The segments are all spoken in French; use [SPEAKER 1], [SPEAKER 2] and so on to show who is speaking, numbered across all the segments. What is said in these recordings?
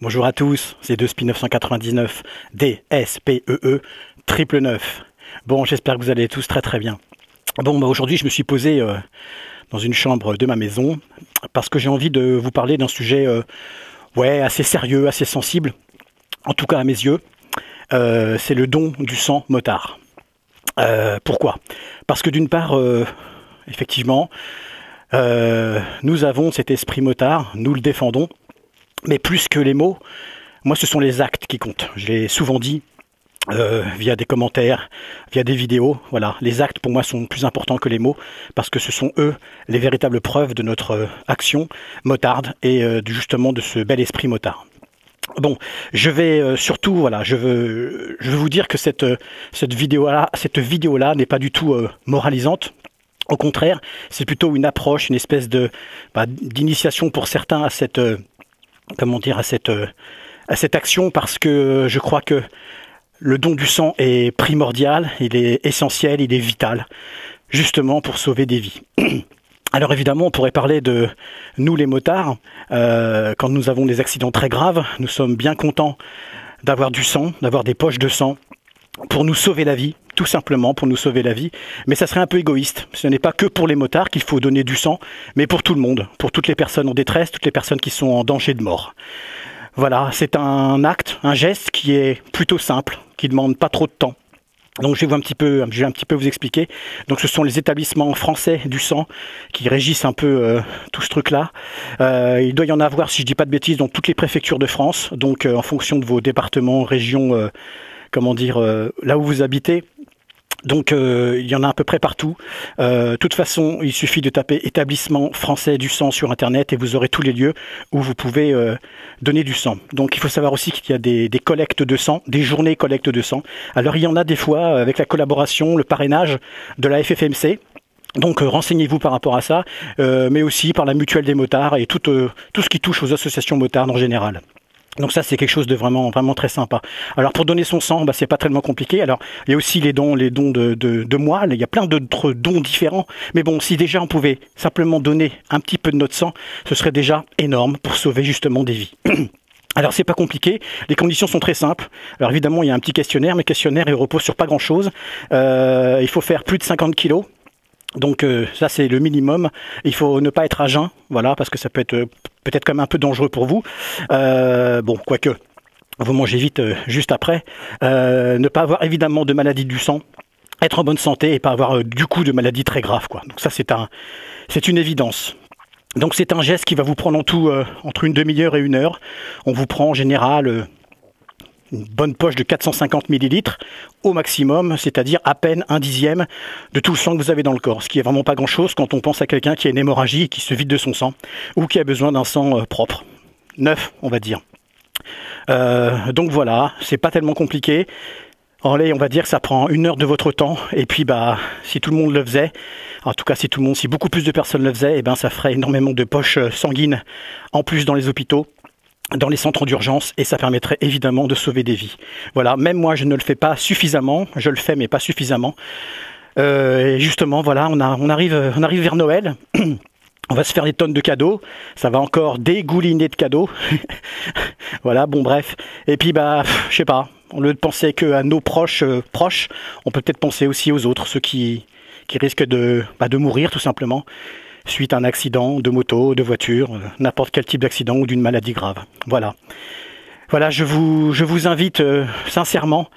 [SPEAKER 1] Bonjour à tous, c'est Despi 999, D-S-P-E-E, triple 9. Bon, j'espère que vous allez tous très très bien. Bon, aujourd'hui je me suis posé dans une chambre de ma maison parce que j'ai envie de vous parler d'un sujet assez sérieux, assez sensible, en tout cas à mes yeux. C'est le don du sang motard. Pourquoi? Parce que d'une part, effectivement, nous avons cet esprit motard, nous le défendons, mais plus que les mots, moi ce sont les actes qui comptent. Je l'ai souvent dit via des commentaires, via des vidéos. Voilà, les actes pour moi sont plus importants que les mots parce que ce sont eux les véritables preuves de notre action motarde et justement de ce bel esprit motard. Bon, je vais surtout, je veux vous dire que cette vidéo-là n'est pas du tout moralisante. Au contraire, c'est plutôt une approche, une espèce de d'initiation pour certains à cette à cette action, parce que je crois que le don du sang est primordial, il est essentiel, il est vital, justement pour sauver des vies. Alors évidemment, on pourrait parler de nous les motards, quand nous avons des accidents très graves, nous sommes bien contents d'avoir du sang, d'avoir des poches de sang, pour nous sauver la vie, tout simplement pour nous sauver la vie. Mais ça serait un peu égoïste. Ce n'est pas que pour les motards qu'il faut donner du sang, mais pour tout le monde, pour toutes les personnes en détresse, toutes les personnes qui sont en danger de mort. Voilà, c'est un acte, un geste qui est plutôt simple, qui ne demande pas trop de temps. Donc je vais un petit peu vous expliquer. Donc ce sont les établissements français du sang qui régissent un peu tout ce truc-là. Il doit y en avoir, si je dis pas de bêtises, dans toutes les préfectures de France. Donc en fonction de vos départements, régions, là où vous habitez. Donc il y en a à peu près partout. De toute façon, il suffit de taper établissement français du sang sur internet et vous aurez tous les lieux où vous pouvez donner du sang. Donc il faut savoir aussi qu'il y a des collectes de sang, des journées collecte de sang. Alors il y en a des fois avec la collaboration, le parrainage de la FFMC. Donc renseignez-vous par rapport à ça, mais aussi par la mutuelle des motards et tout ce qui touche aux associations motardes en général. Donc ça c'est quelque chose de vraiment très sympa. Alors pour donner son sang, c'est pas tellement compliqué. Alors il y a aussi les dons de moelle, il y a plein d'autres dons différents. Mais bon, si déjà on pouvait simplement donner un petit peu de notre sang, ce serait déjà énorme pour sauver justement des vies. Alors c'est pas compliqué, les conditions sont très simples. Alors évidemment il y a un petit questionnaire, mais questionnaire il repose sur pas grand chose. Il faut faire plus de 50 kilos. Donc ça c'est le minimum. Il faut ne pas être à jeun, voilà, parce que ça peut être peut-être quand même un peu dangereux pour vous. Quoique vous mangez vite juste après. Ne pas avoir évidemment de maladie du sang, être en bonne santé et pas avoir du coup de maladie très grave, quoi. Donc ça c'est une évidence. Donc c'est un geste qui va vous prendre en tout entre une demi-heure et 1 heure. On vous prend en général une bonne poche de 450 millilitres au maximum, c'est-à-dire à peine 1/10 de tout le sang que vous avez dans le corps, ce qui est vraiment pas grand-chose quand on pense à quelqu'un qui a une hémorragie et qui se vide de son sang, ou qui a besoin d'un sang propre, neuf, on va dire. Donc voilà, c'est pas tellement compliqué. On va dire que ça prend 1 heure de votre temps, et puis si tout le monde le faisait, en tout cas si beaucoup plus de personnes le faisaient, ça ferait énormément de poches sanguines en plus dans les hôpitaux, dans les centres d'urgence, et ça permettrait évidemment de sauver des vies. Voilà, même moi je ne le fais pas suffisamment, je le fais mais pas suffisamment. Et justement, voilà, on arrive vers Noël. On va se faire des tonnes de cadeaux, ça va encore dégouliner de cadeaux. Voilà, bon bref. Et puis je sais pas, au lieu de penser qu'à nos proches, on peut peut-être penser aussi aux autres, ceux qui risquent de mourir tout simplement, suite à un accident de moto, de voiture, n'importe quel type d'accident ou d'une maladie grave. Voilà. Voilà, je vous invite sincèrement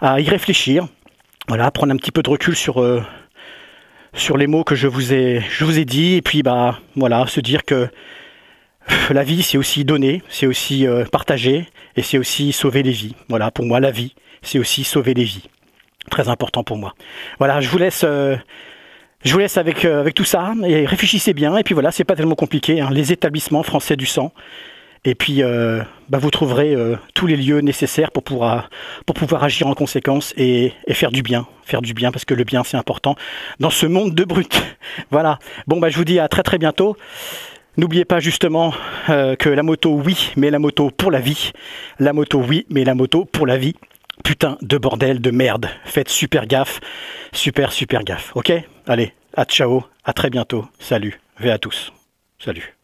[SPEAKER 1] à y réfléchir. Voilà, à prendre un petit peu de recul sur les mots que je vous ai dit, et puis voilà, se dire que la vie c'est aussi donner, c'est aussi partager, et c'est aussi sauver les vies. Voilà, pour moi la vie c'est aussi sauver les vies. Très important pour moi. Voilà, je vous laisse avec tout ça, et réfléchissez bien, et puis voilà, c'est pas tellement compliqué, hein, les établissements français du sang, et puis vous trouverez tous les lieux nécessaires pour pouvoir agir en conséquence et faire du bien, parce que le bien c'est important dans ce monde de brutes. Voilà, bon je vous dis à très très bientôt. N'oubliez pas justement que la moto oui, mais la moto pour la vie, la moto oui, mais la moto pour la vie. Putain de bordel de merde. Faites super gaffe. Super gaffe. Ok? Allez, à ciao. À très bientôt. Salut. V à tous. Salut.